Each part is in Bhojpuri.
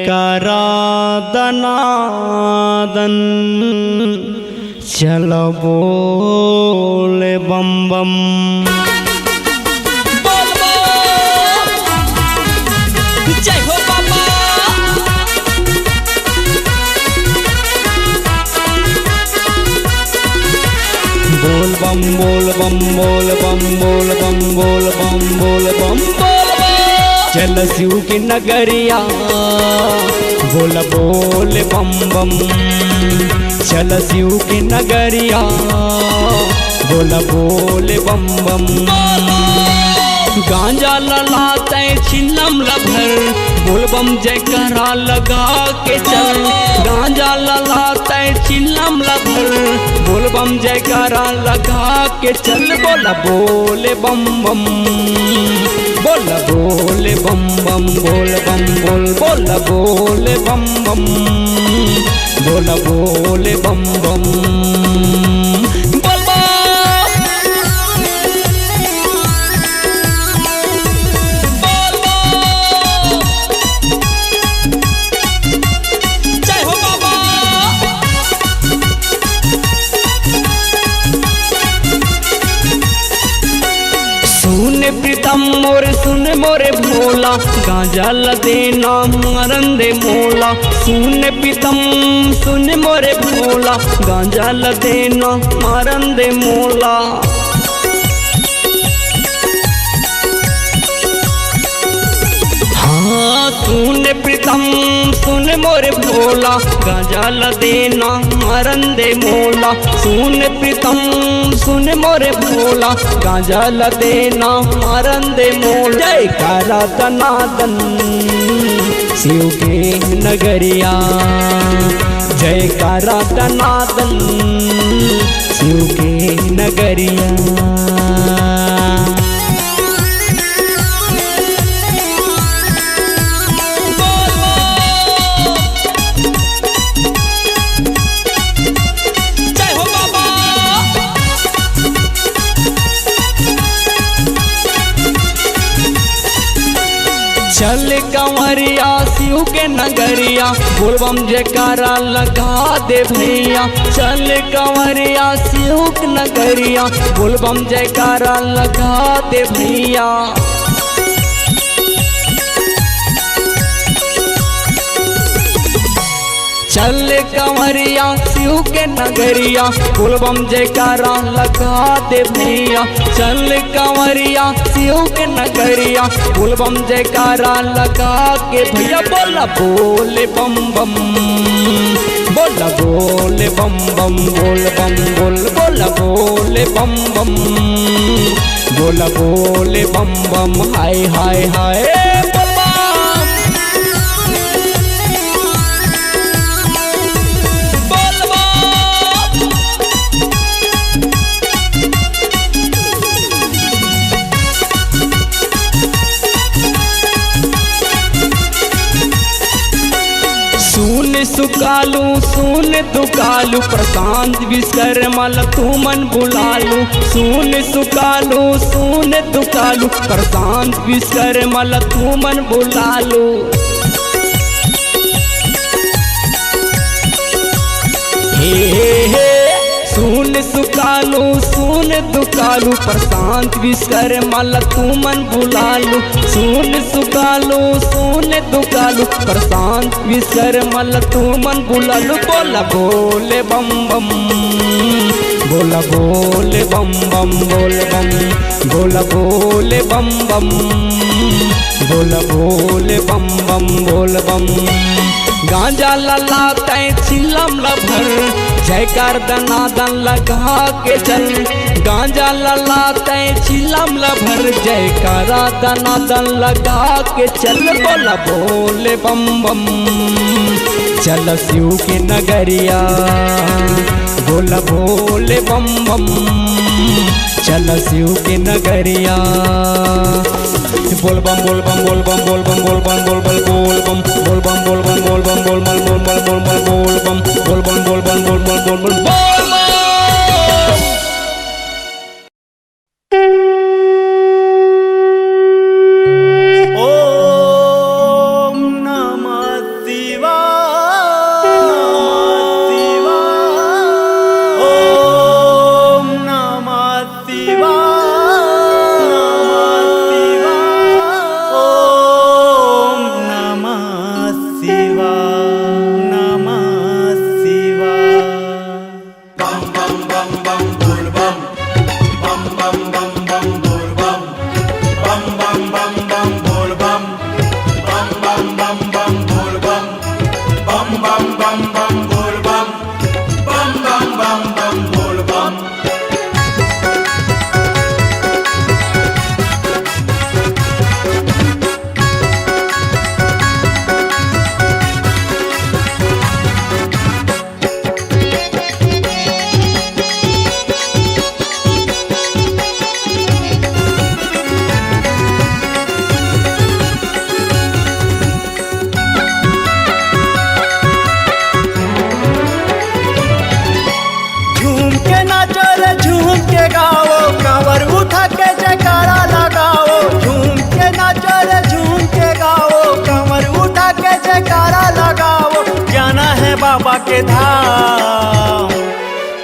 जयकारा दनादन चलो बोले बम बम। जय हो बाबा। बोल बम बोल बम बोल बम बोल बम बोल बम बोल बम चल शिव की नगरिया बोल बोल बम बम। चल शिव की नगरिया बोल बोल बम बम। गांजा ललाते छिलम लभर बोल बम जयकारा लगा के चल। गांजा ललाते छिलम लभर बोल बम जयकारा लगा के चल। बोला बोले बम बम बोला बोले बम बम बोल बम बोल बोला बोले बम बम बोला बोले बम बम। प्रीतम मोरे सुन मोरे भोला गांजा लदेना मरन दे मोला। सुन प्रीतम सुन मोरे भोला गांजा लदेना मरन दे मोला। हाँ सुन प्रीतम सुन मोरे भोला गांजा लदेना मरन दे मोला। सुन प्रीतम सुन मोरे भोला गांजा लदेना मरन दे मोला। जयकारा दनादन शिव के नगरिया जयकारा दनादन शिव के नगरिया। चल कंवरिया शिव के नगरिया बोल बम जयकारा लगा दे भैया। चल कंवरिया शिव के नगरिया बोल बम जयकारा लगा दे भैया। चल कंवरिया शिव के नगरिया बोल बम जयकारा लगा दे भैया। चल कंवरिया शिव के नगरिया बोल बम जयकारा लगा के भैया। बोला बोले बम बम बोला बोले बम बम बोल बम बोल बोला बोले बम बम बोला बोले बम बम। हाय हाय हाय सुकालू सुन दुकालू प्रशांत विश्वकर्मा तू मन बुलालू। सुन सुकालू सुन दुकालू प्रशांत विश्वकर्मा तू मन बुलालू। हे सुन सुकालू सुन दुकालू प्रशांत विश्वकर्मा तू मन बुलालू। सुन सुकालू सुन दुकालू प्रशांत विश्वकर्मा तू मन बुलालू। बोला बोले बम बम बोला बोले बम बम बोल बम बोला बोले बम बम बोला बोले बम बम बोल बम। गांजा ललाते छिलम लभर जयकार दनादन लगा के चल। गांजा ललाते छिलम लभर जयकारा दनादन लगा के चल। बोला बोले बम बम चल शिव के नगरिया बोला बोले बम बम चल शिव के नगरिया। बोल बम बोल बम बोल बम बोल बम बोल बम बोल बम बोल बम बोल बम बोल बम बोल बम बोल बम बोल बम बोल बम बोल बम बोल बम बोल बम बोल बम बोल बम बोल बम। ओम नमः के धाम।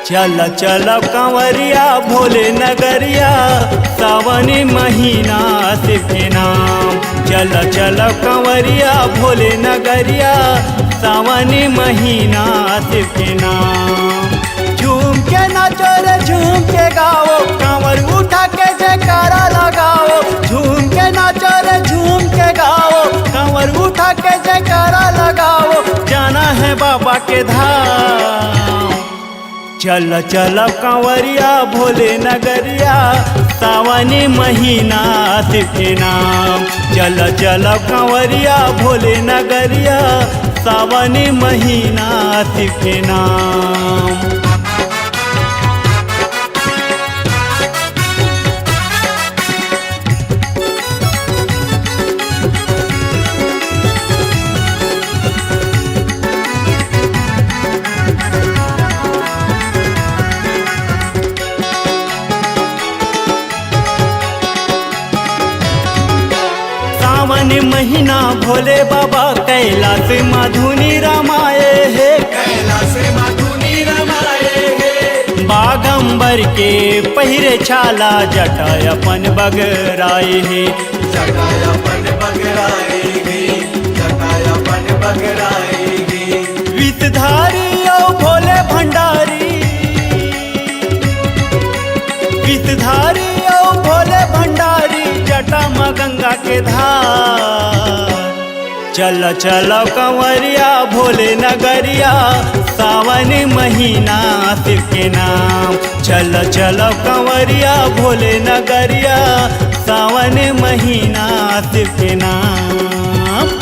चल चल कंवरिया भोले नगरिया, सावनी महीना शिव के नाम। चल चल कंवरिया भोले नगरिया, सावनी महीना शिव के नाम। झूम के नाचो रे झूम के गाओ, कांवर उठा के जयकारा लगाओ। झूम के नाचो रे झूम के गाओ, कांवर उठा के जयकारा लगाओ। जाना है बाबा के धाम। चल चल कंवरिया भोले नगरिया, सावनी महीना शिव के नाम। चल चल कंवरिया भोले नगरिया, सावनी महीना शिव के नाम। सावन महीना भोले बाबा कैलाश मधुनी रमाए है, कैलाश मधुनी रमाए है। बागंबर के पहिरे छाला जटा अपन बगराए है। जटायपन बगराए गे, जटायपन बगराए गे। विषधारी ओ भोले भंडारी, विषधारी ओ भोले भंडारी, जटा माँ गंगा के धार। चल चल कंवरिया भोले नगरिया, सावन महीना शिव के नाम। चल चल कंवरिया भोले नगरिया, सावन महीना शिव के नाम।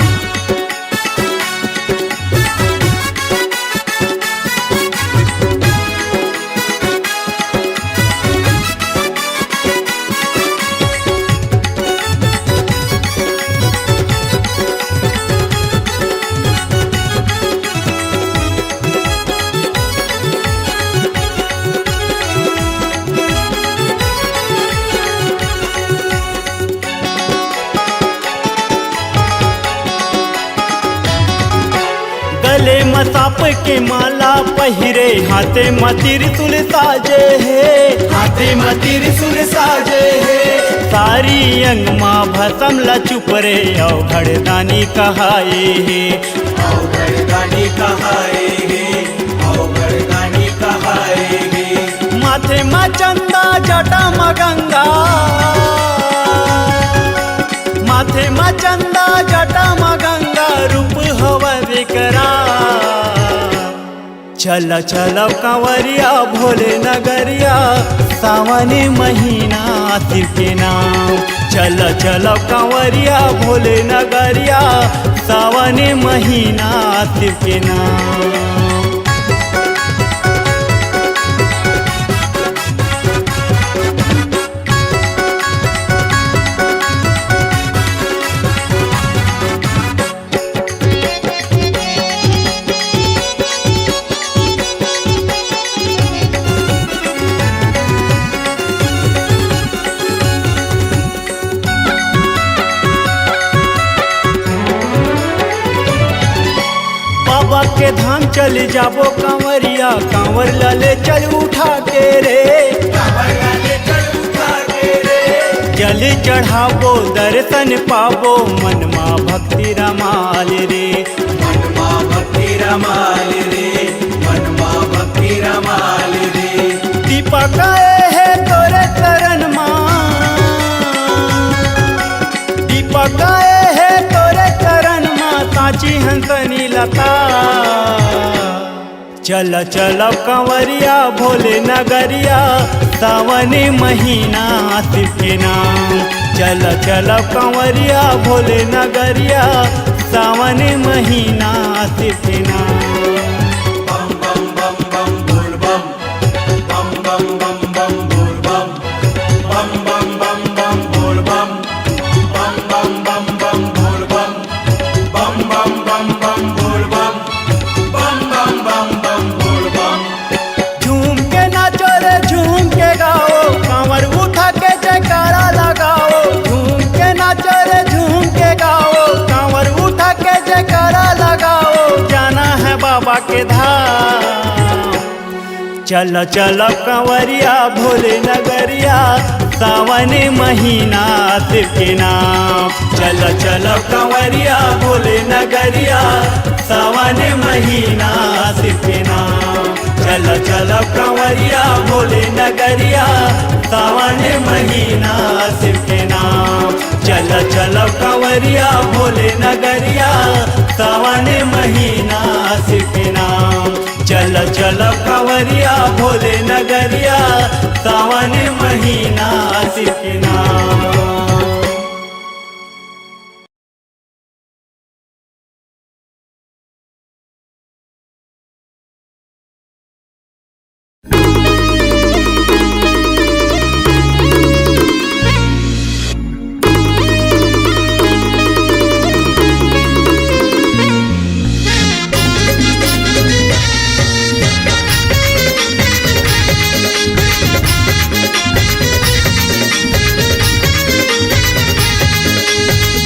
गले मसाप के माला पहिरे, हाथे मतिर तुल साजे है। हाथे मतिर सुर साजे है। सारी अंग माँ भसम ला चुप रे, अवघड़दानी कहाए है। अवघड़दानी कहाए गे, अवघड़दानी कहाए गे। माथे माँ चंदा जटा माँ गंगा, माथे माँ चंदा जटा माँ गंगा, रूप हवा विकराल। चल चल कंवरिया भोले नगरिया, सावनी महीना शिव के नाम। चल चल कंवरिया भोले नगरिया, सावनी महीना शिव के नाम। बाबा के धाम चल जाबो कंवरिया, कांवर लाले चल उठा के रे। कांवर लाले चल उठा के रे। जल चढ़ाबो दर्शन पाबो, मनमा भक्ति रमाल रे। मनमा भक्ति रमाल रे, मनमा भक्ति रमाल रे। दीपक आए है तोरे चरण माँ, दीपक आए है तोरे चरण माँ, सांची हंसनी लता। चल चल कंवरिया भोले नगरिया, सावन महीना शिव के नाम। चल चल कंवरिया भोले नगरिया, सावन महीना शिव के नाम। बम बम बम बम बोल बम, बम बम बम बम बोल बम, बम बम बम बम बोल बम, बम बम बम बम बोल बम, बम बम बम बम बोल बम, बम बम बम बम बोल बम। झूम के नाचो रे झूम के गाओ, कांवर उठा के जयकारा लगाओ। झूम के नाचो रे झूम के गाओ, कांवर उठा के जयकारा लगाओ। जाना है बाबा चल चल कंवरिया भोले नगरिया सावन महीना शिव के नाम। चल चल कंवरिया भोले नगरिया सावन महीना शिव के नाम। चल चल कंवरिया भोले नगरिया सावन महीना शिव के नाम। चल चल कंवरिया भोले नगरिया सावन महीना शिव के नाम। चल चल कंवरिया भोले नगरिया सावन महीना शिव के नाम।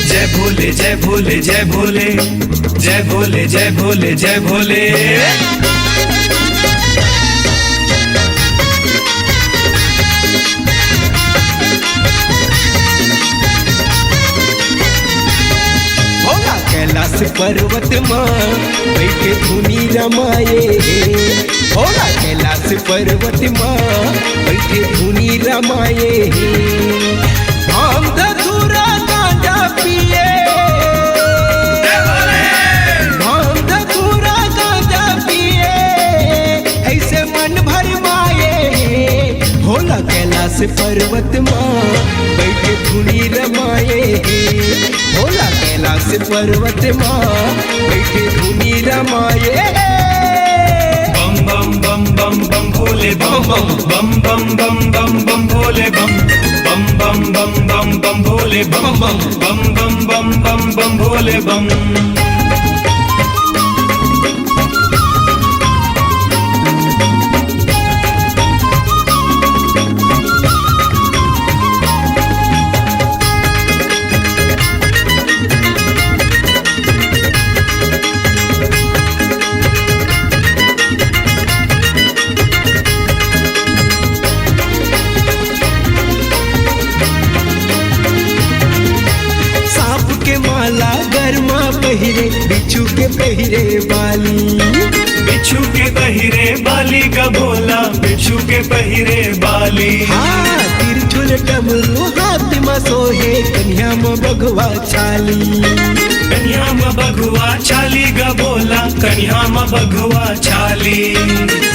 जय भोले जय भोले जय भोले जय भोले जय भोले। भोला कैलाश पर्वत माँ बैठे धुनी रमाए। भोला कैलाश पर्वत माँ बैठे धुनी रमाए। हम धतूरा गांजा पिए। हम धतूरा गांजा पिए ऐसे मन भर माए। भोला कैलाश पर्वत माँ बैठे धुनी रमाए। भोला कैलाश पर्वत माँ बैठे धुनी रमाए। बम बम बम बम बम भोले बम बम बम बम बम बम भोले बम बम बम बम भोले बम बम बम भोले बम। पहिरे बिच्छू के पहिरे बाली। बिच्छू के पहिरे बाली का भोला बिच्छू के पहिरे बाली। हाँ तिरछुल डमरू हाथ में सोहे कन्या में बघवा छाली। कन्या में बघुआ छाली गा भोला कन्या में बघुआ छाली।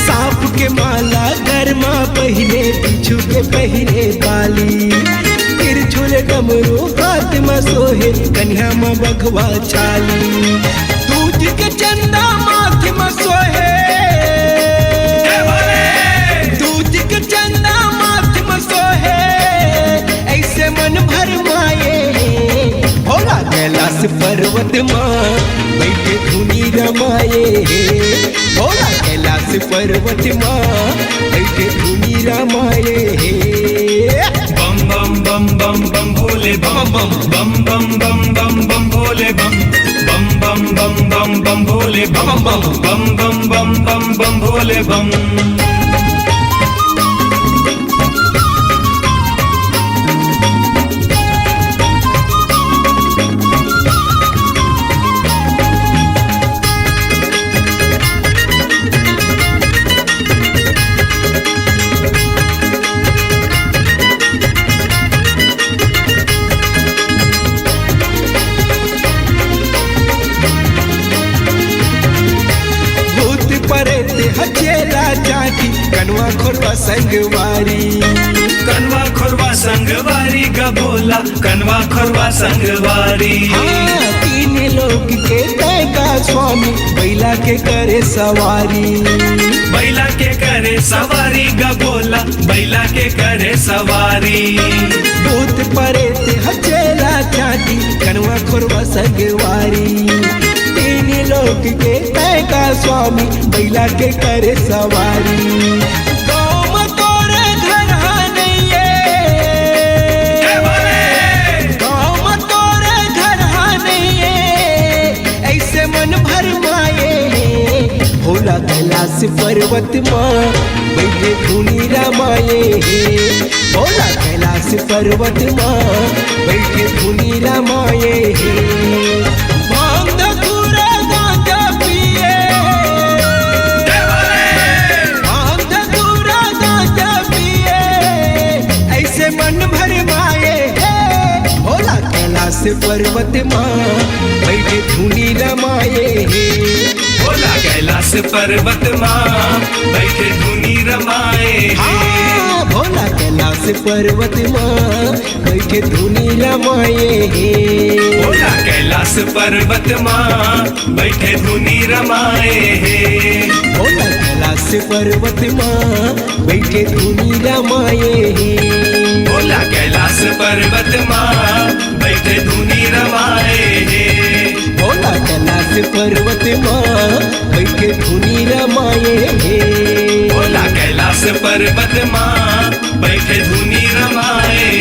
सांप के माला गरमा पहिरे बिच्छू के पहिरे बाली। तिरछुल डमरू हाथ में सोहे कन्या में बघवा छाली। दूज के चंदा माथ में सोहे। दूज के चंदा माथ में सोहे ऐसे मन भर माए। भोला कैलाश पर्वत माँ बैठे धुनी रमाए। भोला कैलाश पर्वत माँ बैठे धुनी रमाए। बम बम बम बम भोले बम बम बम भोले बम बम भोले बम भोले बम। हचेला जाटी कनवा खोरवा संगवारी। कनवा खोरवा संगवारी गा भोला कनवा खोरवा संगवारी। हाँ तीन लोग के कैगा स्वामी बैला के करे सवारी। बैला के करे सवारी गा भोला बैला के करे सवारी। भूत परेत हचेला जाटी कनवा खोरवा संगवारी। तीन लोग के कैगा स्वामी बैला के करे सवारी। गाँव में तोरे घर नहीं है। गाँव में तोरे घर नहीं है ऐसे मन भर माए। भोला कैलाश पर्वत माँ बैठे धुनी रमाए हे भोला कैलाश पर्वत माँ बैठे धुनी रमाए हे भांग धतूरा गांजा पिए भांग धतूरा गांजा पिए ऐसे मन भर माए हे भोला कैलाश पर्वत माँ बैठे धुनी रमाए हे भोला कैलाश पर्वत माँ बैठे धुनी रमाए हाँ, भोला कैलाश पर्वत माँ बैठे धुनी रमाए हे भोला कैलाश पर्वत माँ बैठे धुनी रमाए भोला कैलाश पर्वत माँ बैठे धुनी रमाए हे भोला कैलाश पर्वत माँ बैठे धुनी रमाए भोला कैलाश पर्वत माँ बैठे धुनी रमाए हे भोला कैलाश पर्वत माँ बैठे धुनी रमाए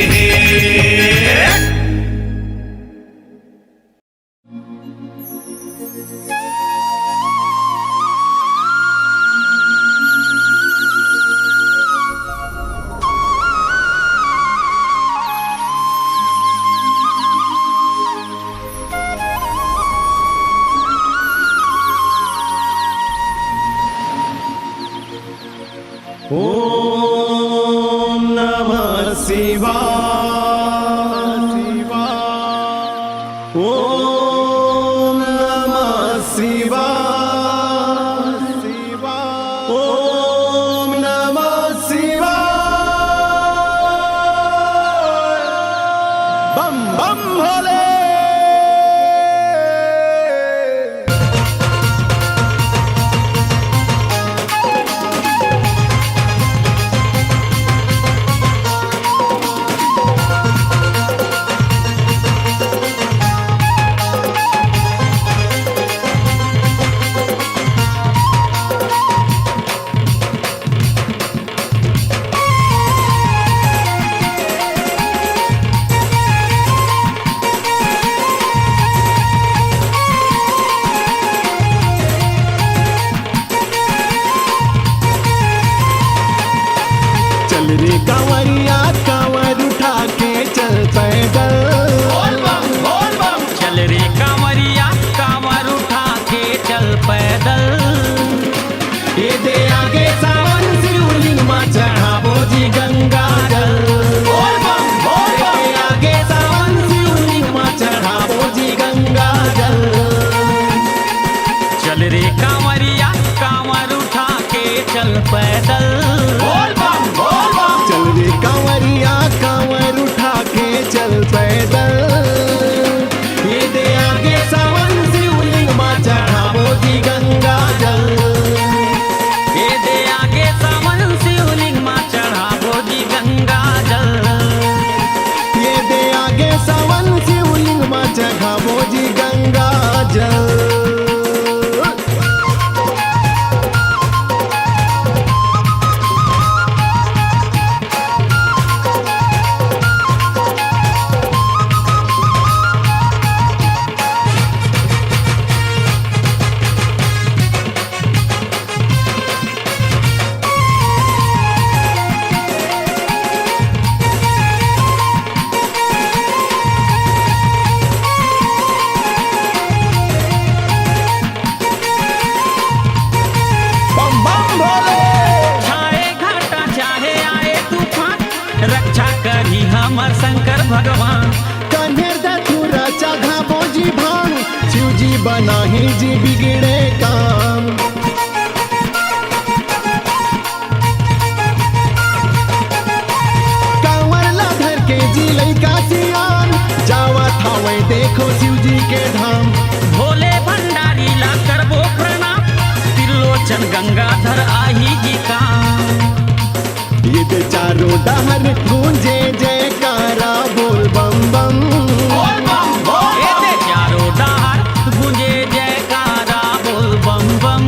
ओम नमः शिवाय ओम नमः शिवाय ओम नमः शिवाय बम बम भोले रे कांवरिया कांवर उठा के चल पैदल चल रे कांवरिया कांवर उठा के चल पैदल ये दे आगे सावन शिवलिंग माँ चढ़ाबो जी गंगा जल ये आगे सावन शिवलिंग माँ चढ़ाबो जी गंगा जल चल रे कांवरिया कांवर उठा के चल पैदल चल रे कांवरिया कांवर उठा के चल पैदल ये दे आगे सावन शिवलिंग माँ चढ़ाबो जी गंगा जल ये दे आगे सावन शिवलिंग माँ चढ़ाबो जी गंगा जल ये दे आगे सावन शिवलिंग माँ चढ़ाबो जी गंगा जल रक्षा करी हमर शंकर भगवान कन्हर दथुरा चाघा बोजी भांग शिवजी बनाही जी बिगड़े काम कांवर ला धर के जी लइका सियान जावा थावे देखो शिवजी के धाम भोले भंडारी ला करबो प्रणाम त्रिलोचन गंगाधर आही जी का ये ते चारों डहर गूंजे जयकारा बोल बम बम ये ते चारों डहर गूंजे जयकारा बोल बम बम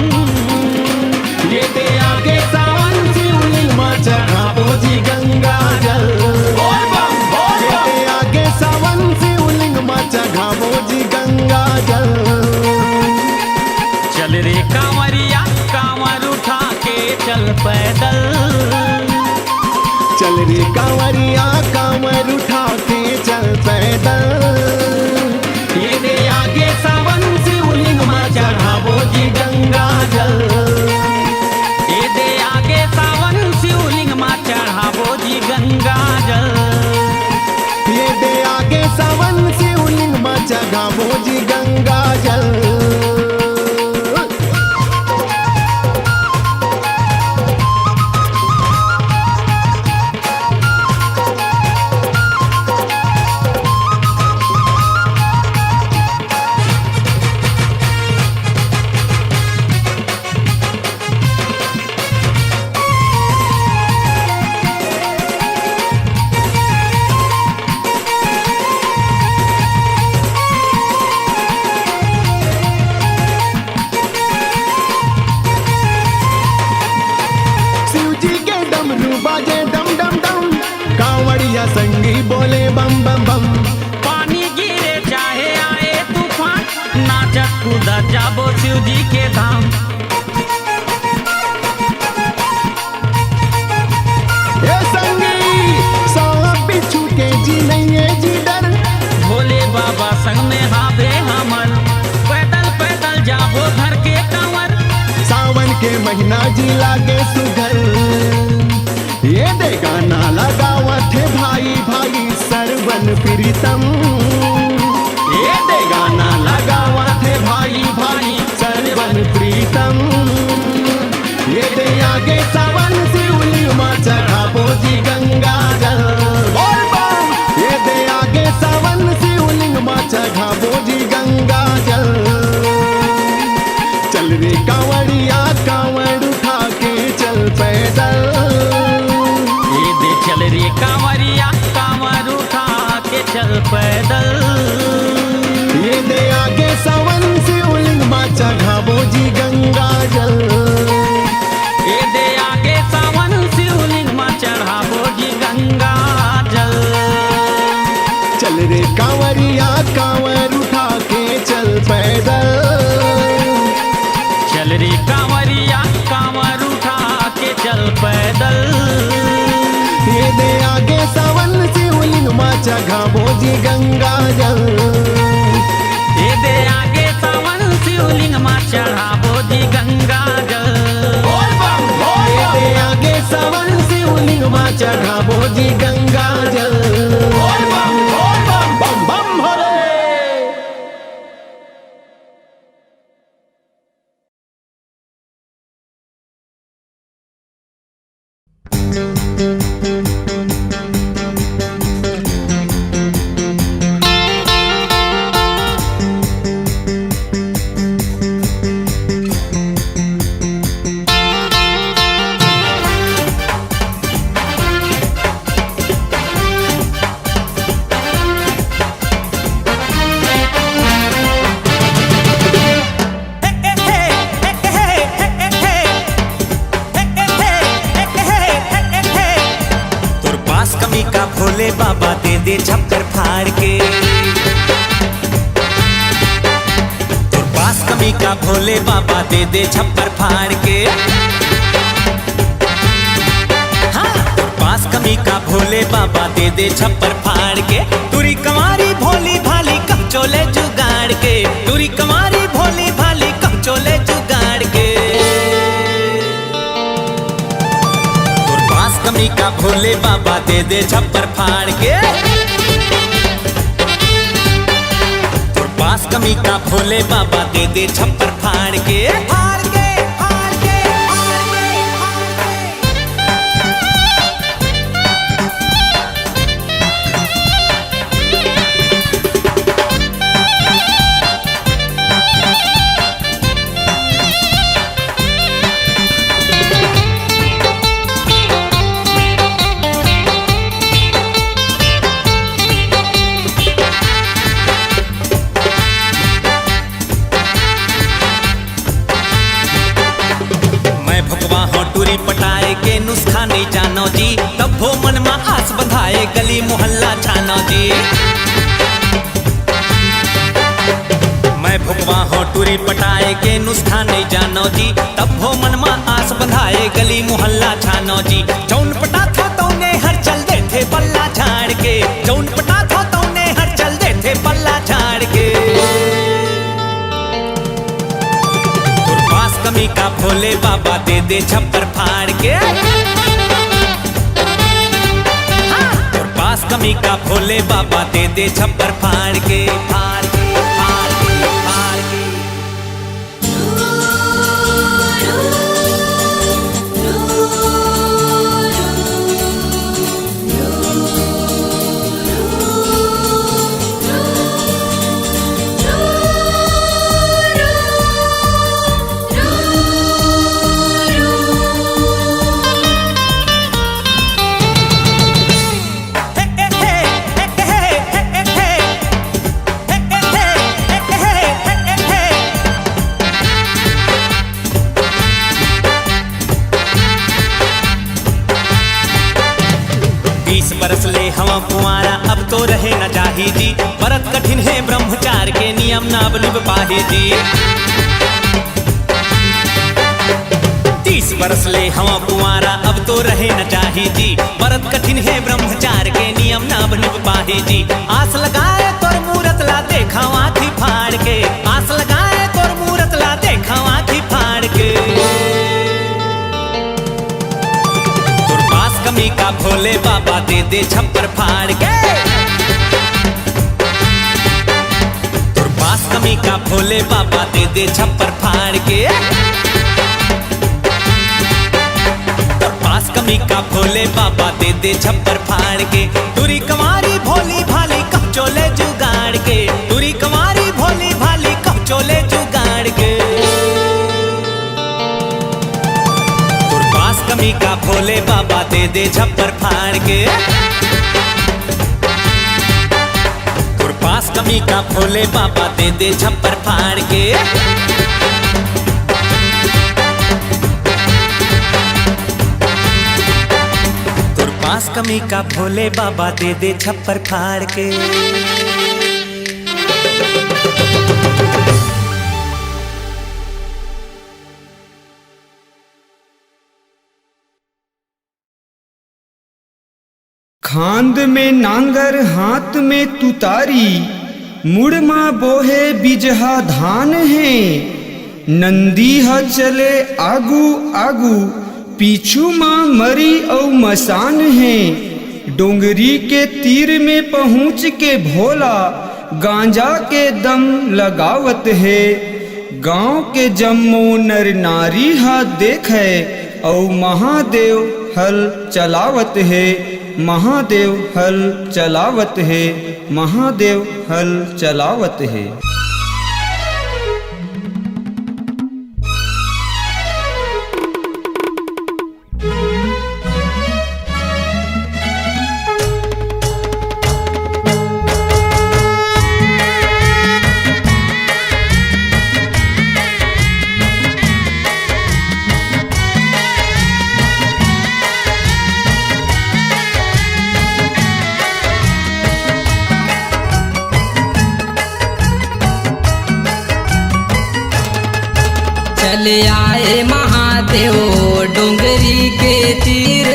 ये ते आगे सावन शिवलिंग माँ चढ़ाबो जी गंगा जल ये ते आगे सावन शिवलिंग माँ चढ़ाबो जी गंगा जल चल रे कांवरिया कांवर उठा घामो जी गंगा जल। बाजे डम डम डम, कांवड़िया संगी बोले बम बम बम। पानी गिरे चाहे आए तूफान, नाचत कूदत जाबो शिव जी के धाम। ए संगी सांप बिच्छू के जी नहीं है जी डर, भोले बाबा संग में हावे हमर, पैदल पैदल जाबो धर के कंवर। सावन के महीना जी लागे सुघर, ये दे गाना लगावत है भाई भाई सरवन प्रीतम। ये दे गाना लगावत है भाई भाई सरवन प्रीतम। ये दे आगे सावन शिवलिंग मां चढ़ाबो जी गंगा जल। बोल बम। ये दे आगे सावन शिवलिंग मां चढ़ाबो जी गंगा जल। चल रे कांवड़िया कांवड़ उठा के चल पैदल। चल रे कांवरिया कांवर उठा के चल पैदल। ये दे आगे सावन शिवलिंग मां चढ़ाबो जी गंगा जल। ये दे आगे सावन शिवलिंग मां चढ़ाबो जी गंगा जल। चल रे कांवरिया कांवर उठा के चल पैदल। चल रे कांवरिया कांवर उठा के चल पैदल। ये दे आगे सावन शिवलिंग मां चढ़ाबो जी गंगा जल। ये दे आगे सावन शिवलिंग मां चढ़ाबो जी गंगा जल। ये दे आगे सावन शिवलिंग मां चढ़ाबो जी गंगा जल। बम बम भोले। भोले बाबा दे दे छप्पर फाड़ के, तो पास कमी का भोले बाबा दे दे छप्पर फाड़ के। हाँ, तो पास कमी का भोले बाबा दे दे छप्पर फाड़ के। तुरी कमारी भोली भाली कब चोले जुगाड़ के, तुरी कमारी भोली भाली कब चोले जुगाड़ के। कमी का भोले बाबा दे दे छप्पर फाड़ के, तो पास कमी का भोले बाबा दे दे छप्पर फाड़ के। फाड़ के, फाड़ के, फाड़ के, पटाए के नुस्खा नहीं जानो जी, तब वो मन में आस बंधाए गली मोहल्ला छानो जी। मैं भुगवा हो टूरी पटाए के नुस्खा नहीं जानो जी, तब वो मन में आस बंधाए गली मोहल्ला छानो जी। जौन पटा था तो ने हर चल दे थे पल्ला झाड़ के, जौन पटा था तो ने हर चल दे थे पल्ला झाड़ के। कमी का भोले बाबा दे दे छप्पर फाड़ के, हाँ, और पास कमी का भोले बाबा दे दे छप्पर फाड़ के। फाड़ के हवा कुंवारा अब तो रहे न जाही जी, व्रत कठिन है ब्रह्मचार के नियम ना बलिब पाही जी। 30 बरस ले हवा कुंवारा अब तो रहे न जाही जी, व्रत कठिन है ब्रह्मचार के नियम ना बलिब पाही जी। आस लगाए तोर मूरत ला देखा आँखी फाड़ के, आस लगाए तोर मूरत ला देखा आँखी फाड़ के। कमी का भोले बाबा दे दे छप्पर फाड़ के, तुर पास कमी का भोले बाबा दे दे छप्पर फाड़ के, तुर पास कमी का भोले बाबा दे दे छप्पर फाड़ के। तुरी कमारी भोली भाली कब चोले जुगाड़ के, तुरी कमारी भोली भाली कब चोले जुगाड़ के। कमी का भोले बाबा दे दे छप्पर फाड़ के, तुर पास कमी का भोले बाबा दे दे छप्पर फाड़ के। तुर पास कमी का भोले बाबा दे दे छप्पर फाड़ के। खांद में नांगर हाथ में तुतारी, मुड़मा बोहे बिजहा धान है। नंदीहा चले आगू आगू, पीछू माँ मरी और मसान है। डोंगरी के तीर में पहुँच के भोला, गांजा के दम लगावत है। गांव के जम्मो नर नारी हाथ देखे, और महादेव हल चलावत है। महादेव हल चलावत है, महादेव हल चलावत है। चले आए महादेव डोंगरी के तीर,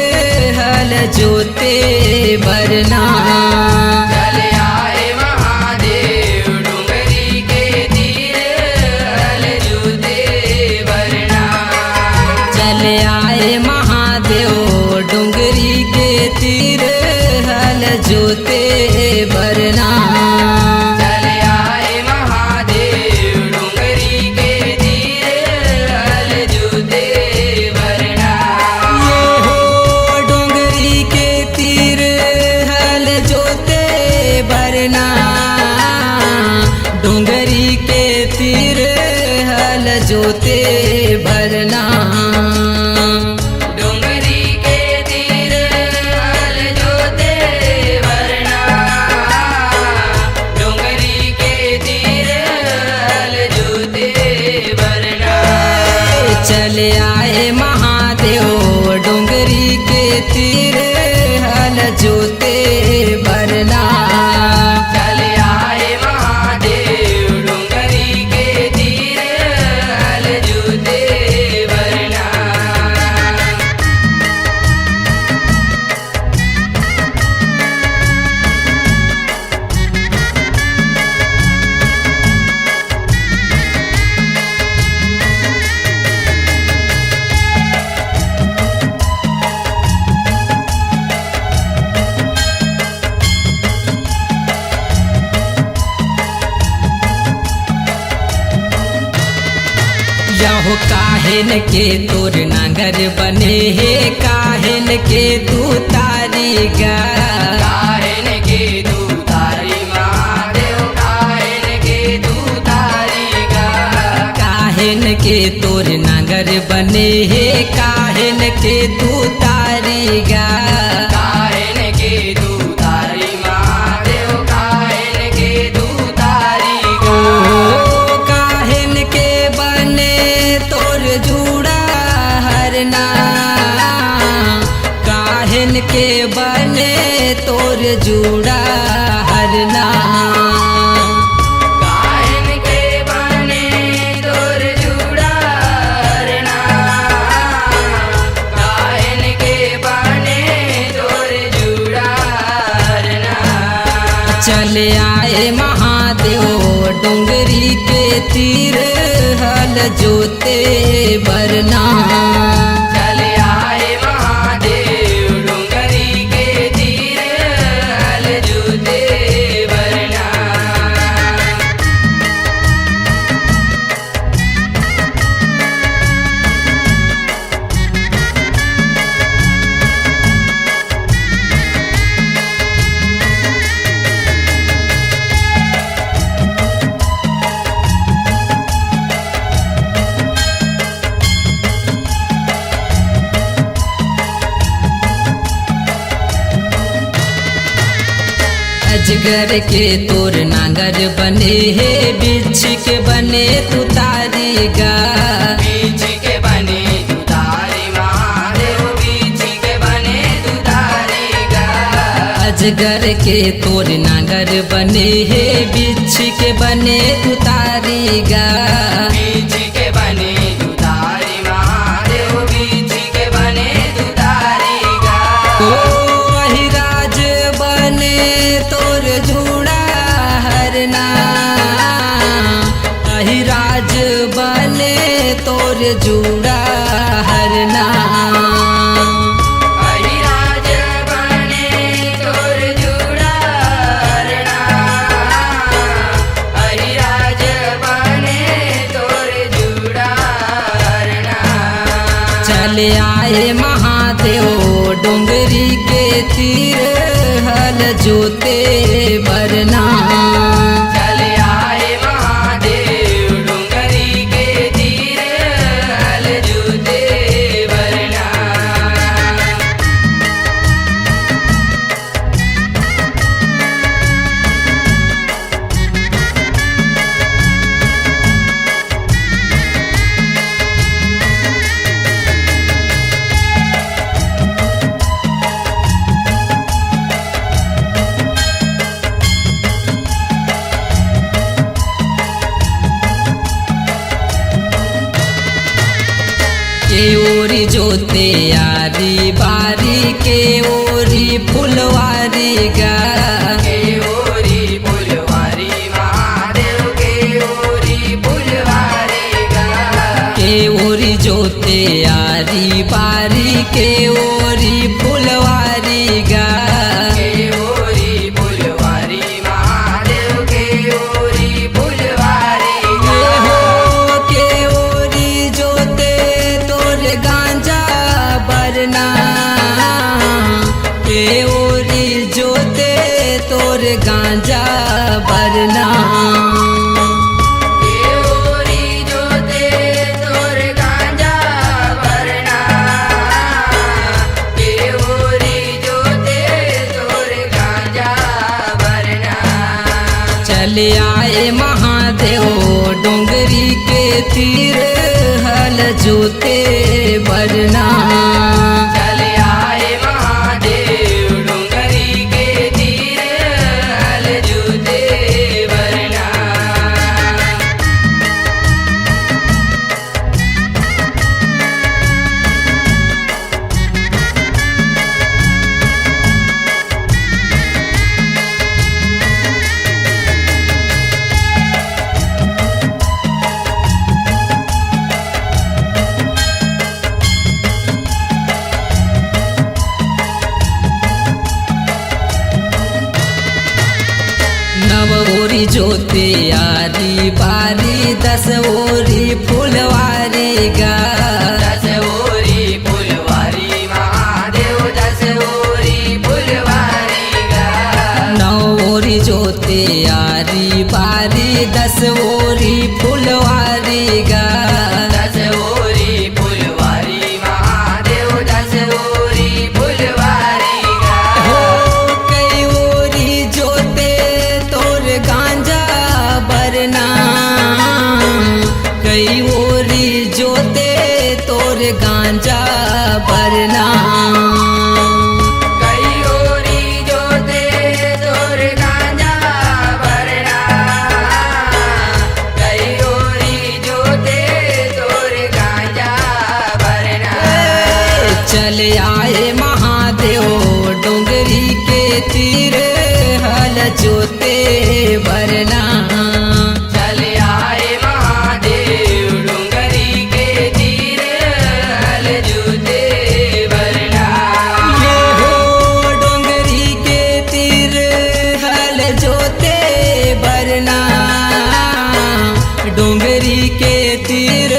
हल जोते बरना। चले आए महादेव डोंगरी के तीर, हल जोते बरना। चले आए महादेव डोंगरी के तीर, हल जोते बरना। डोंगरी के तीर हल जोते भरना। डोंगरी के तीर हल जोते भरना। डोंगरी के तीर हल जोते भरना। चले आए महादेव डोंगरी के तीर हल जोते भरना। यहो काहेन के तोर नांगर बने हे, काहेन के तू तारी गा। काहेन के तू तारी महादेव, काहेन के तू तारी गा। काहेन के तोर नांगर बने हे, काहेन के तू तारी गा। काहेन के तू तारी महादेव, काहेन के तू तारी गा। काहेन के बने तोर जूड़ा हरना। काहेन के बने तोर भरना काहन के बने तोर जुड़ा हरना काहन के बने तोर जुड़ा हरना चले आए महादेव डोंगरी के तीर हल जोते भरना चले आए महादेव डोंगरी के तीर हल जोते भरना अजगर के तोर नांगर बने हे बिछ के बने तू तारी गा बिछ के बने तू तारी महादेव बिछ के बने तू तारी गा अजगर के तोर नांगर बने हे बिछ के बने तू तारी गा बिछ के बने तू तारी महादेव बिछ के बने तू तारी गा अहिराज बने तोर जुड़ा हरना अहिराज बने तोर जुड़ा हरना अहिराज बने तोर जुड़ा हरना अहिराज बने तोर जुड़ा हरना चले आए महादेव डोंगरी के तीर हल जोते भरना चले आए महादेव डोंगरी के तीर हल जोते भरना के ओरी जोते यारी बारी के ओरी फुलवारी गा के ओरी फुलवारी महादेव के ओरी फुलवारी गा के ओरी जोते यारी बारी के ओरी फुलवारी गा के ओरी फुलवारी महादेव के ओरी फुलवारी गा हो के ओरी जोते तोर गांजा भरना के ओरी जोते तोर गांजा भरना के ओरी जोते तोर गांजा भरना के ओरी जोते तोर गांजा भरना चले आए महादेव डोंगरी के तीर हल जोते भरना चले आए महादेव डोंगरी के तीर हल जोते भरना नव ओरी जोते यारी बारी 10 ओरी फुलवारी गा 10 ओरी फुलवारी महादेव 10 ओरी फुलवारी गा 9 ओरी जोते यारी बारी 10 ओरी फुलवारी गा 10 ओरी फुलवारी महादेव 10 ओरी फुलवारी गा हो कई ओरी जोते तोर गांजा भरना कई ओरी जोते तोर गांजा भरना कई ओरी जोते तोर गांजा चल आए महादेव डोंगरी के तीर हल जोते भरना। चल आए महादेव डोंगरी के तीर हल जोते भरना। ये हो डोंगरी के तीर हल जोते भरना। डोंगरी के तीर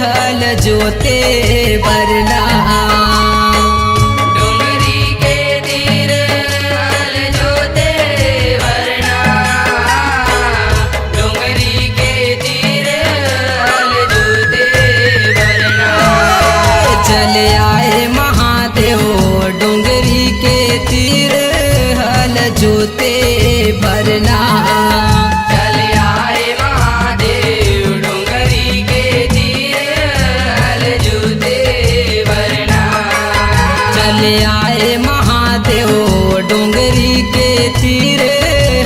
हल जोते भरना। डोंगरी के तीर हल जोते भरना। डोंगरी के तीर हल जोते भरना। चल आए महादेव डोंगरी के तीर हल जोते भरना। चल आए महादेव डोंगरी के तीर हल जोते भरना। चल आए महादेव डोंगरी के तीर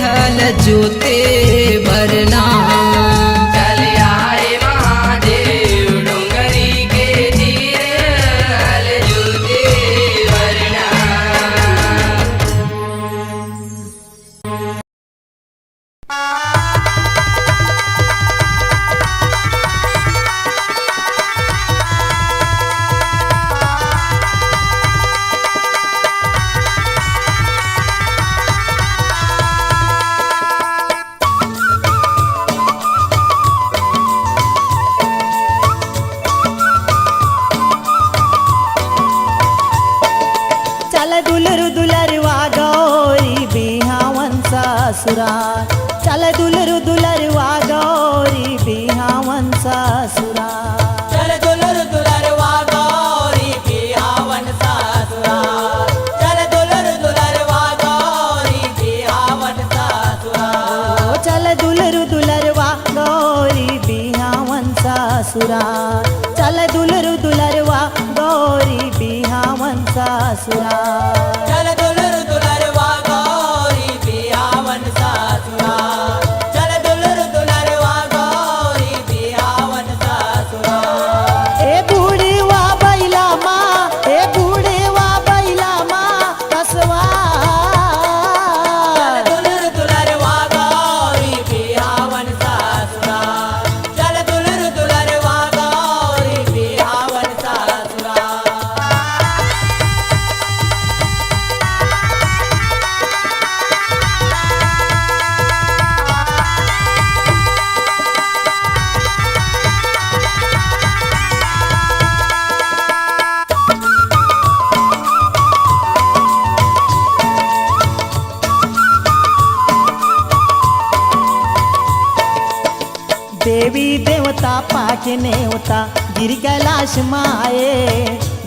हल जोते भरना। चल आए महादेव डोंगरी के तीर हल जोते भरना। चल दुलरु दुलरवा गौरी बिहावन ससुरा। चल दुलरु दुलरवा गौरी बिहावन ससुरा। चल दुलर दुलरवा गौरी बिहावन ससुरा। चल दुलर दुलरवा गौरी बिहावन ससुरा। चल दुलरु दुलरवा गौरी बिहावन ससुरा। चल दुलरु दुलरवा गौरी बिहावन ससुरा। चल दुलर दुलरवा गौरी बिहावन ससुरा। चल दुलर दुलरवा गौरी बिहावन ससुरा। ए बूढ़ीवा बैला माँ, ए बूढ़ीवा बैला माँ कसवा। चल दुलर दुलरवा गौरी बिहावन ससुरा। चल दुलर दुलरवा गौरी बिहावन ससुरा। देवी देवता पाके नेवता गिर कैलाश माए।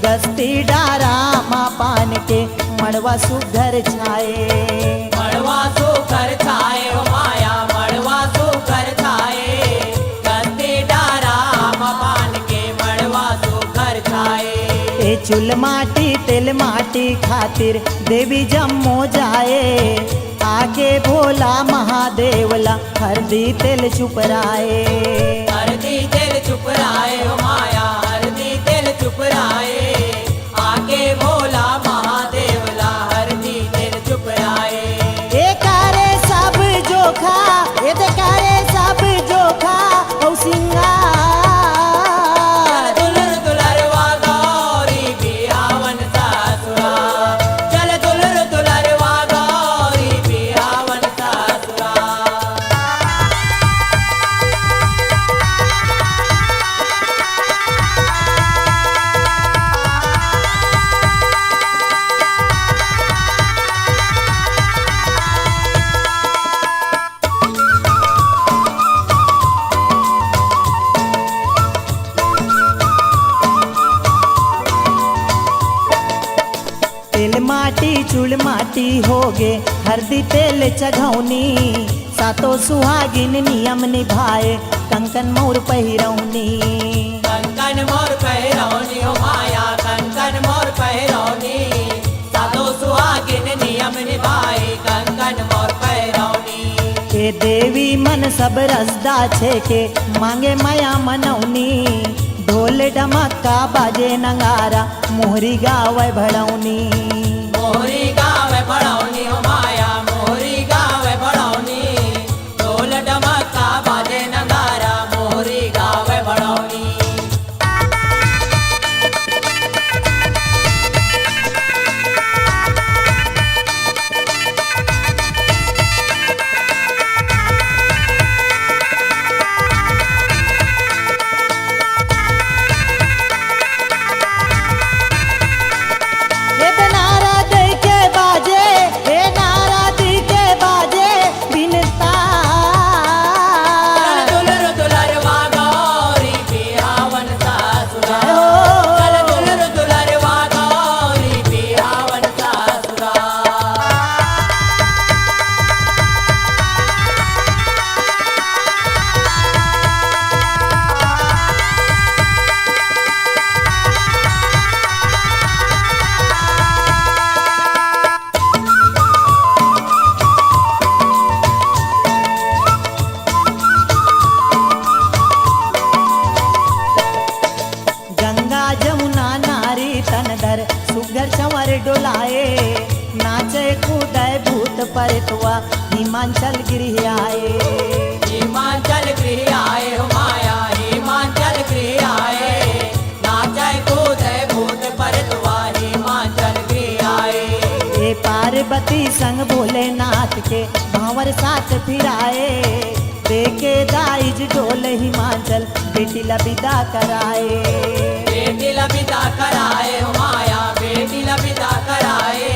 गस्ती डारा माँ पान के मड़वा सुघर छाए। मड़वा सुकर छाए हो माया मड़वा सुकर छाए। गंदी डारा पान के मड़वा सुकर छाए। ए चुल माटी तेल माटी खातिर देवी जम्मो जाए। आगे भोला महादेवला हरदी तेल चुपराए। हरदी तेल चुपराए हो माया हरदी तेल चुपराए। आगे भोला महादेवला हरदी तेल चुपराए। ए करे सब जोखा, ए दे करे सब जोखा औ सिंगार। चल दुलर दुलरवा गौरी बिहावन ससुरा। चल दुलर दुलरवा गौरी बिहावन ससुरा। तेल माटी चूड़ माटी होगे हरदी तेल चघौनी। सातो सुहागिन नियम निभाए कंकन मोर पहिरौनी। कंकन मोर पहिरौनी हो माया कंकन मोर पहिरौनी। सातो सुहागिन नियम निभाए कंकन मोर पहिरौनी। के देवी मन सब रसदा छे के मांगे माया मनौनी। ढोल ढमक्का बाजे नगारा मोहरी गावे भड़ौनी मोहरी गावे भड़ौनी हो माया मोहरी गावे भड़ौनी ढोल डमक्का बाजे नगारा मोहरी गावे भड़ौनी हिमाचल गृह आए हिमाचल गृह आए हो माया हिमाचल गृह आए नाचे कूदे भूत परतवा हिमाचल गृह आए ये पार्वती संग भोलेनाथ के भांवर साथ फिराए देखे दाइज ढोल हिमाचल बेटी लबिदा कराए बेटी लबिदा कराए हो माया बेटी लबिदा कराए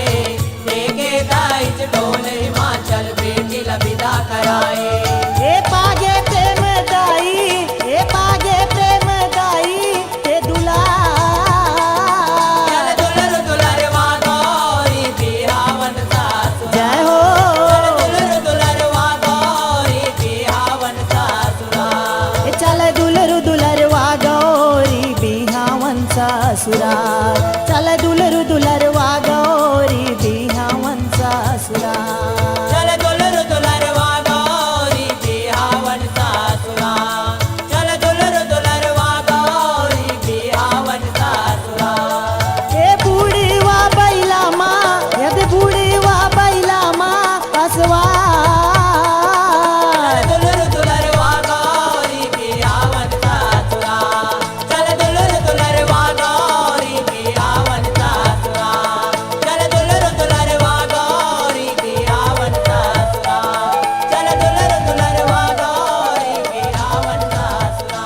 देखे दाइज ढोल हिमाचल बेटी लबिदा कराए ए पागे प्रेम दाई ए पागे प्रेम दाई ते दुला चल दुलर दुलरवा गौरी बिहावन सासुरा जय हो चल दुलरवा गौरी बिहावन सासुरा चल दुलरु दुलरवा गौरी बिहावन सासुरा चल दुलरु दुलरवा गौरी बिहावन सासुरा चल दुलर दुलरवा गौरी बिहावन सासुरा चल दुलर दुलरवा गौरी बिहावन सासुरा ए बूढ़ी वा बैला माँ यद बूढ़ी वा बैला माँ असवा चल दुलर दुलरवा गौरी बिहावन सासुरा चल दुलर दुलरवा गौरी बिहावन सासुरा चल दुलर दुलरवा गौरी बिहावन सासुरा चल दुलर दुलरवा गौरी बिहावन सासुरा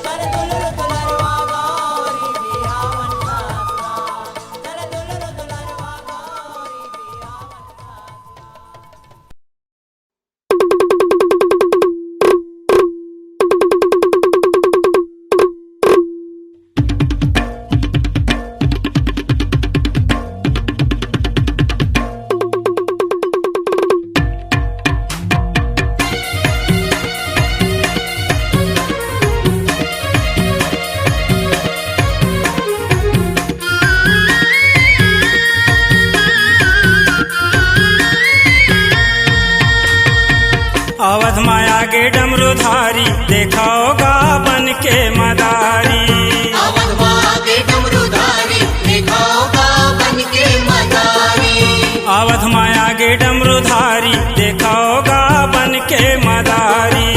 चल दुलर दुलरवा गौरी बिहावन सासुरा चल दुलर दुलरवा गौरी बिहावन अवध माया के डमरूधारी देखाओगा बन के मदारी अवध माया के डमरूधारी देखाओगा बन के मदारी अवध माया के डमरूधारी देखाओगा बन के मदारी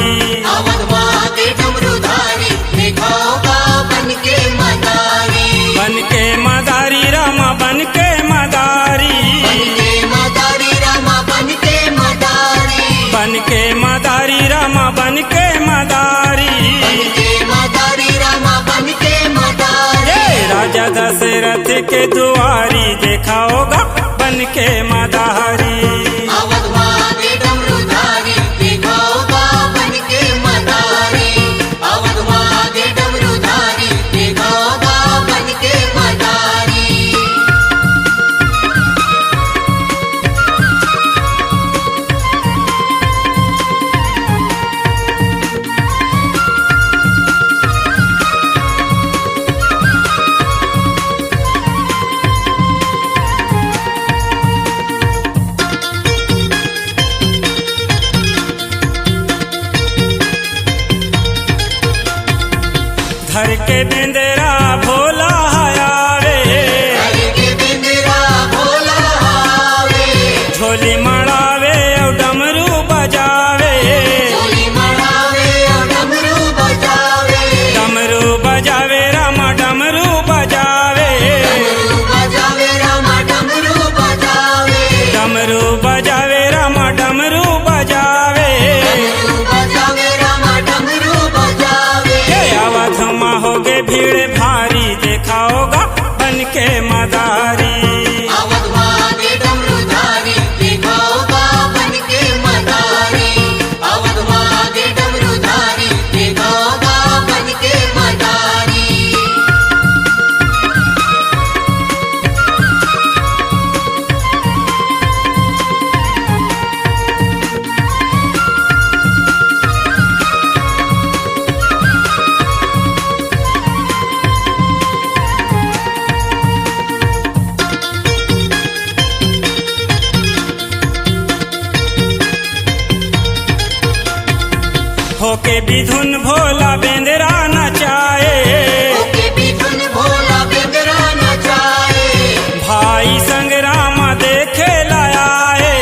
अवध माया के डमरूधारी देखाओगा बन के मदारी बन के मदारी रामा बन के मदारी बन के मदारी रामा बन के मदारी बन के मदारी रामा बन के मदारी बन के मदारी रामा बन के मदारी ये राजा दशरथ के दुआरी देखाओगा बन के मदारी अवध माया के डमरूधारी देखाओगा बन के मदारी अवध माया के डमरूधारी देखाओगा बन के मदारी घर के बेंदरा भोला आवे, घर के बिंदरा भोला आवे, झोली मड़ावे और डमरू बजावे, झोली मड़ावे और डमरू बजावे, डमरू बजावे रामा डमरू बजावे, डमरू बजावे रामा डमरू बजावे, डमरू बजावे रामा डमरू बजावे। डमरू बजावे रामा डमरू बजावे। ये अवध में होगे भीड़ भारी, देखा होगा बन के मदारी। अवध मागे डमरूधारी, देखा होगा बन के मदारी। अवध मागे डमरूधारी, देखा होगा बन के मदारी। होके बिधुन भोला बेंदरा नचाए, ओके बिधुन भोला बेंदरा नचाए, भाई संग रामा देखे लाए,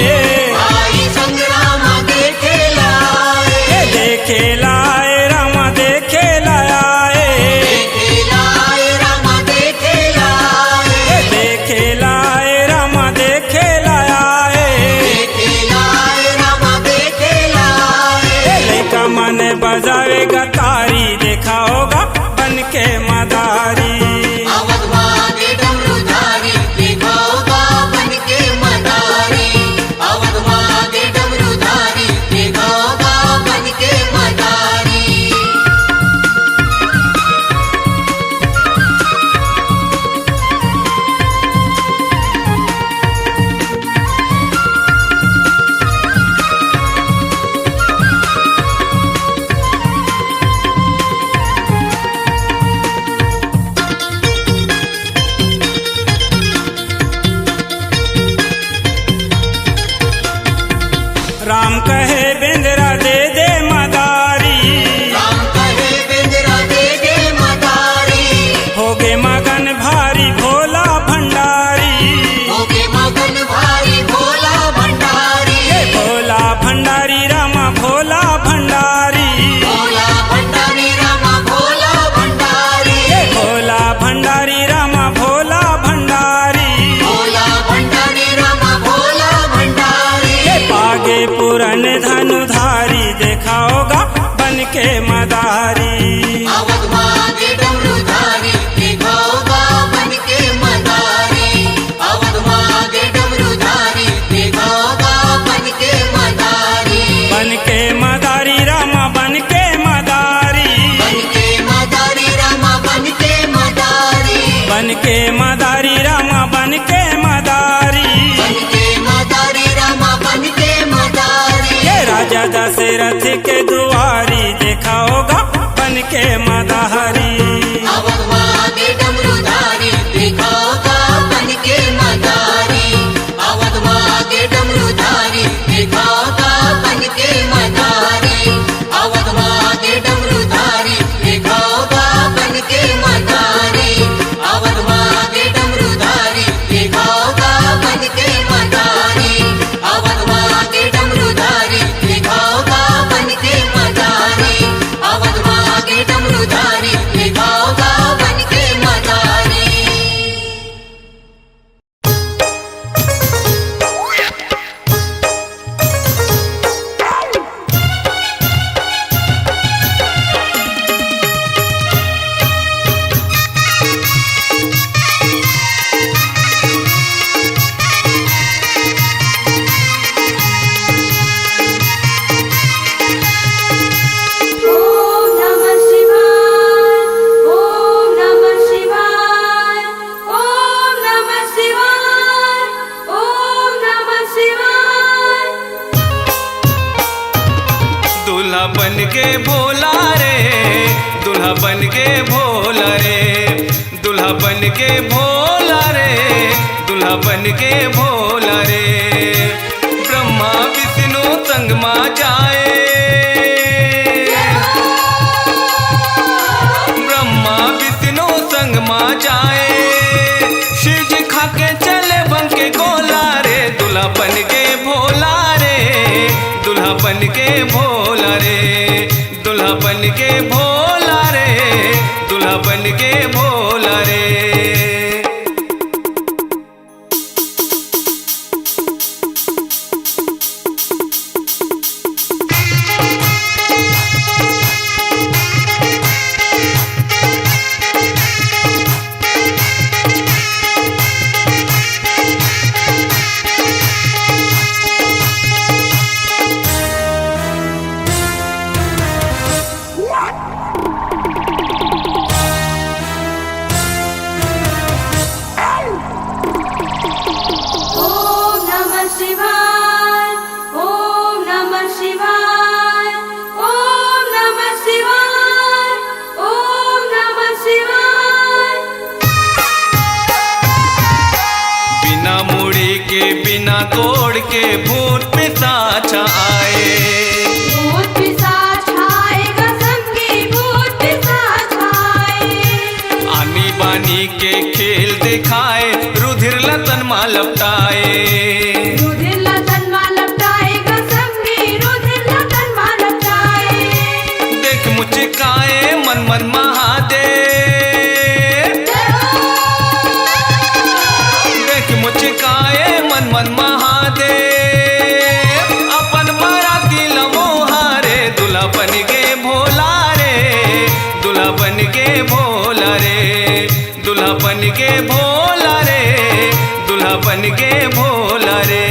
भाई संग रामा देखे लाए, देखे लाए रामा देखे लाए, देखे लाए रामा देखे लाए, देखे लाए रामा देखे लाए। देखे लाए रामा देखे लाए। लड़का मन बजावेगा तारी, देखा होगा बन के मदारी। अवध मागे डमरूधारी, देखा होगा बन के मदारी। अवध मागे डमरूधारी, देखा होगा बन के मदारी। राम कहे बेंदरा दे दे मदारी, राम कहे बेंदरा दे दे मदारी। होगे मगन भारी भोला भंडारी, होगे मगन भारी भोला भंडारी। भोला भंडारी रामा भोला भंडारी, भोला भंडारी रामा भोला भंडारी। भोला भंडारी रामा भोला भंडारी। भोला भंडारी रामा भोला भंडारी। पागे पुरन धनुधारी, देखा होगा बन के मदारी। अवध मागे डमरूधारी, देखा होगा बन के मदारी। अवध मागे डमरूधारी, देखा होगा बन के मदारी। बन के मदारी रामा बन के मदारी, बन के मदारी रामा बन के मदारी। बन के मदारी रामा बन के मदारी। बन के मदारी रामा बन के मदारी। ये राजा दशरथ के दुआरी, देखा होगा बन के मदारी। अवध मागे डमरूधारी, देखा होगा बन के मदारी। अवध मागे डमरूधारी, देखा होगा बन के मदारी। अवध मागे डमरूधारी, देखा होगा बन के मदारी। अवध मागे डमरूधारी, देखा होगा बन के मदारी। अवध मागे डमरूधारी, देखा होगा बन के मदारी। अवध मागे डमरूधारी, देखा होगा बन के मदारी। ओम नमः शिवाय, ओम नमः शिवाय, ओम नमः शिवाय, ओम नमः शिवाय। दूल्हा बन के भोला रे, दूल्हा बन के भोला रे, दूल्हा बन के भोला रे, दूल्हा बन के भोला रे। ब्रह्मा विष्णु संग मा जाए, ब्रह्मा भोला रे, दुल्हा बन के भोला रे, दुल्हा बन के भोला रे। ओम नमः शिवाय ओम नमः शिवाय ओम नमः शिवाय ओम नमः शिवाय। बिना मुड़ी के बिना तोड़ के भूत पिशाच आए, भूत पिशाच आएगा संगी भूत पिशाच आए। आनी बानी के खेल दिखाए, रुधिर लतन माँ लपटाए, रुधिर लतन माँ लपटाएगा संगी रुधिर लतन माँ लपटाए। देख मुचकाए मन मन महादेव, देख मुचकाए मन मन महादेव, अपन बाराती लमोहारे, दुल्हा बन के भोला रे, दुल्हा बन के भोला रे, दुल्हा बन के भोला रे, दुल्हा बन के भोला रे।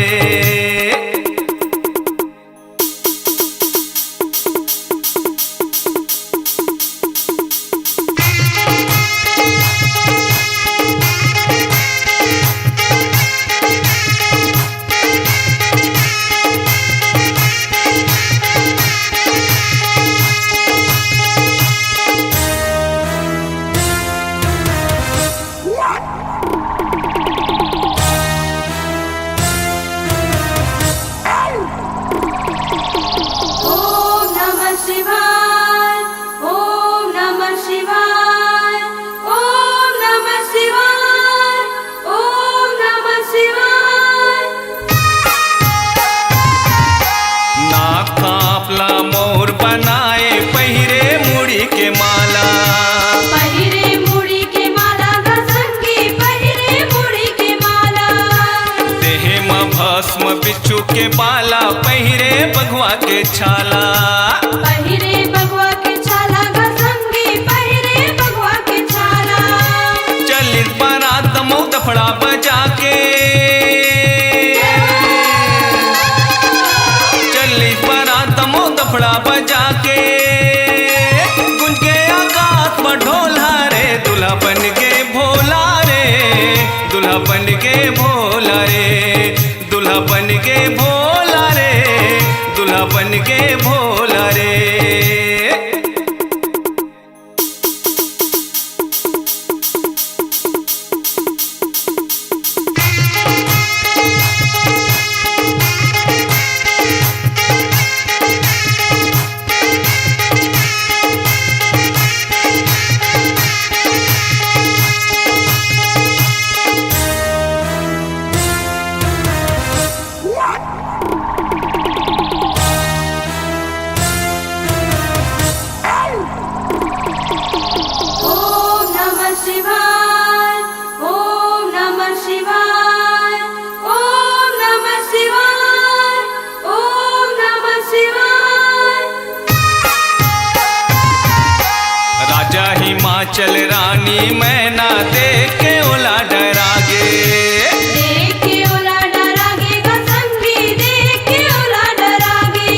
ओम नमः शिवाय ओम नमः शिवाय ओम नमः शिवाय ओम नमः शिवाय। नाक कापला मोर बनाए, पहिरे मुड़ी के माला, पहिरे मुड़ी के माला गा संगी पहिरे मुड़ी के माला। देह में भस्म बिच्छू के बाला, पहिरे बघवा के छाला, पहिरे बगवा के छाला गा संगी पहिरे बगवा के छाला। चलित बारात दमो दफड़ा बजा के, चलित बारात दमो दफड़ा बजा के, गुंज के आकाश में ढोला रे, दुल्हा बन के भोला रे, दुल्हा बन के भोला रे, दुल्हा बन के भोला रे, दुल्हा बन के भोला रे। ओम नमः शिवाय ओम नमः शिवाय ओम नमः शिवाय ओम नमः शिवाय। राजा हिमाचल रानी मैना देख के ओला डरागे, देख के ओला डरागे गा संगी देख के ओला डरागे।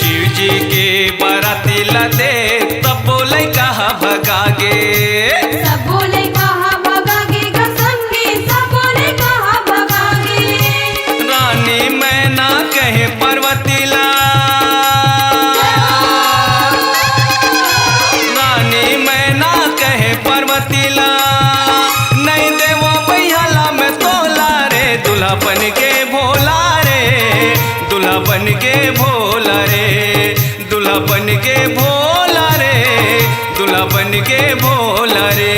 शिव जी के बाराती ला देख तब बोले कहा भगागे, सब बोले कहा भगागे गा संगी सब बोले कहा भगागे। रानी मैना कहे पार्वतीला, रानी मैना कहे पार्वतीला, नहीं देवो बैहला में तोला रे, दुल्हा बन के भोला रे, दुल्हा बन के भोला रे, दुल्हा बन के भोला रे, दुल्हा बन के भोला रे।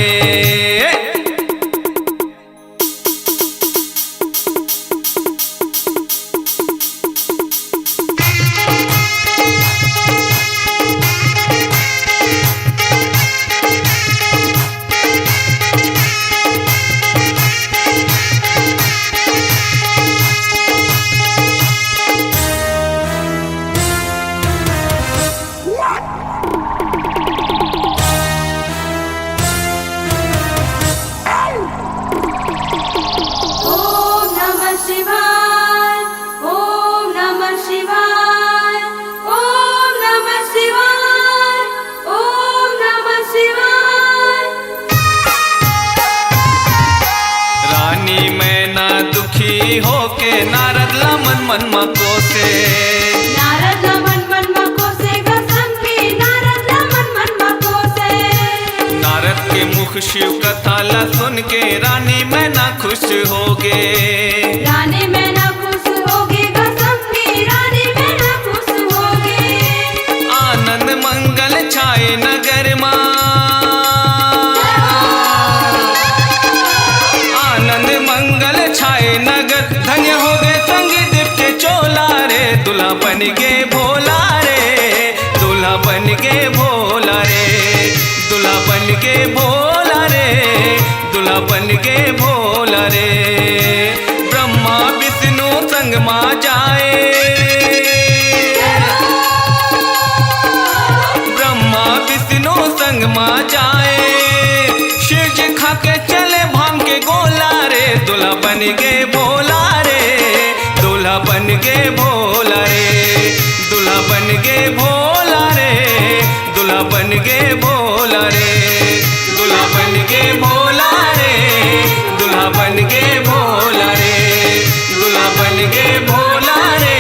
सुन के रानी मैं ना खुश होगे। रानी में ना खुश होगी गसंगी रानी में ना खुश होगी। आनंद मंगल छाए नगर माँ, आनंद मंगल छाए नगर। धन्य हो गए संग दीप के चोला रे, दूल्हा बन के भोला रे, दूल्हा बन के भोला रे, दूल्हा बन के भोला रे, दूल्हा बन के भोला रे। ब्रह्मा विष्णु संग माँ जाए, ब्रह्मा विष्णु संग माँ जाए। शिव जी खा के चले भांग के गोला रे, दूल्हा बन के भोला रे, दूल्हा बन के भोला रे, दूल्हा बन के भोला रे, दूल्हा बन के भोला रे, दूल्हा बन के भोला रे, दूल्हा बन के भोला रे, दूल्हा बन के भोला रे,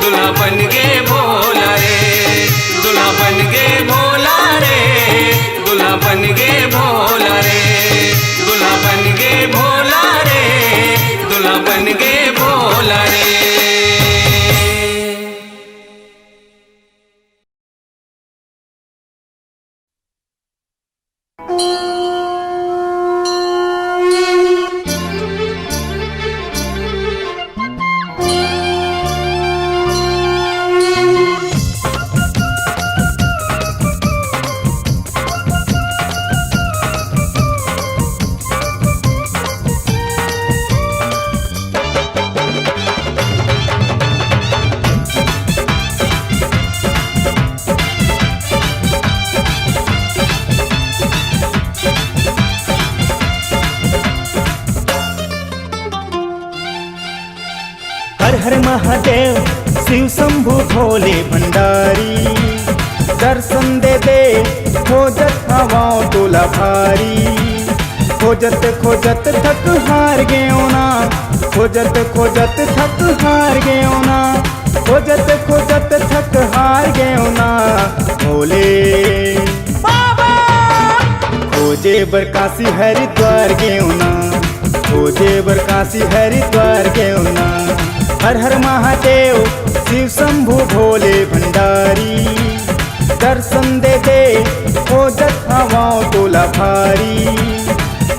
दूल्हा बन के भोला रे, दूल्हा बन के भोला रे, दूल्हा बन के भोला रे, दूल्हा बन के भोला रे, दूल्हा बन के भोला रे। हर हर महादेव शिव शंभु भोले भंडारी, दर्शन दे दे खोजत हवाओं तोला भारी। खोजत खोजत थक हार गयो ना, खोजत खोजत थक हार गयो ना, खोजत खोजत थक हार गयो ना। भोले बाबा खोजे बरकासी हरिद्वार गयो ना, खोजे बरकासी हरिद्वार गयो ना। हर हर महादेव शिव शंभु भोले भंडारी, दर्शन दे दे खोजत हवाओं तोला भारी।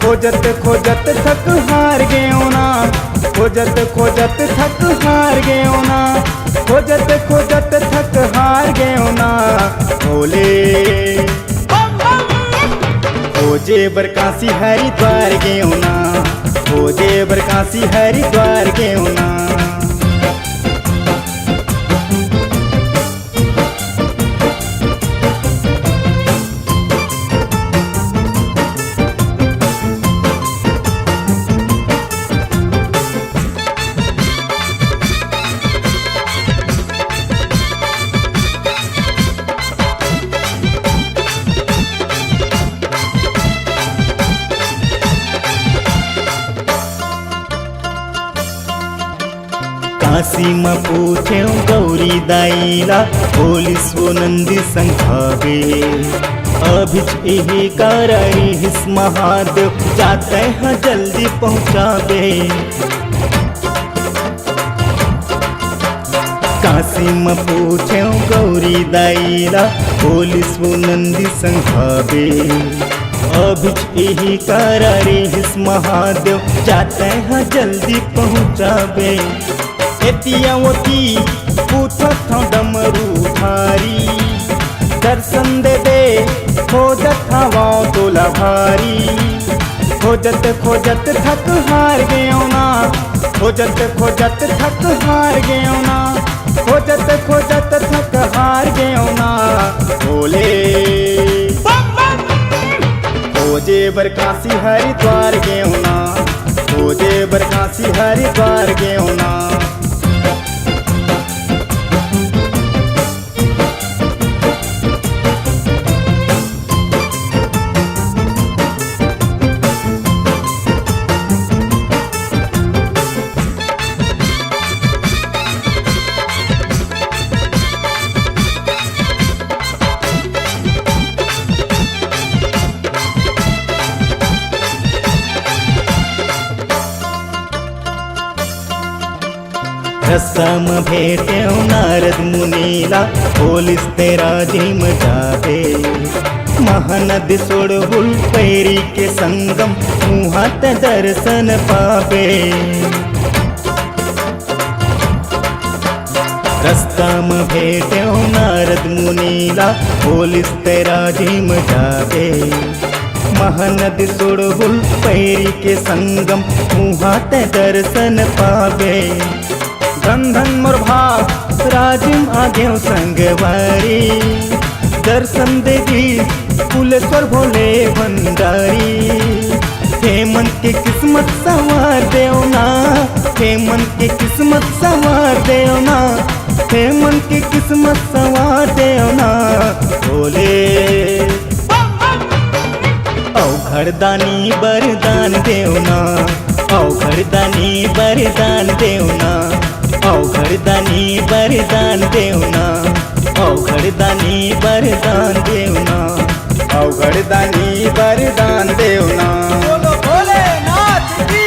खोजत खोजत थक हार गयो ना, खोजत खोजत थक हार गयो ना, खोजत खोजत थक हार गयो ना। भोले खोजे बरकासी हरिद्वार गयो ना, खोजे बरकासी हरिद्वार गयो ना। काशी में पूछे गौरी दाईला, पुलिस वो नंदी संघावे। अभिच यही करारी हिस महादेव, जाते हैं जल्दी पहुँचावे। काशी में पूछे गौरी दाईला, पुलिस वो नंदी संघावे। अभिच यही करारी हिस महादेव, जाते हैं जल्दी पहुँचावे। एतियावती पूछत हूँ डमरू धारी, दर्शन दे दे खोजत हवाओं तोला भारी। खोजत खोजत थक हार गयो ना, खोजत खोजत थक हार गयो ना, खोजत खोजत थक हार गयो ना। भोले खोजे बरकासी हरिद्वार गयो ना, खोजे बरकासी हरिद्वार गयो ना। रसम भेटे नारद मुनीला पोलिस तेरा जिम जावे महानदी सोडहुल पैरी के संगम मुहात दर्शन पावे रस्ताम भेटे नारद मुनीला पोलिस तेरा जिम जावे महानदी सोडहुल पैरी के संगम मुहात दर्शन पावे धन मोर भाग राजिम आगे संगवारी दर्शन देवी फुलेश्वर भोले भंडारी हेमंत के किस्मत संवार देवना हेमंत के किस्मत संवार देवना हेमंत के किस्मत संवार देवना भोले औघड़दानी बरदान देवना औघड़दानी बरदान देवना औघड़दानी बरदान देवना औघड़दानी बरदान देवना औघड़दानी बरदान देवना बोलो भोलेनाथ की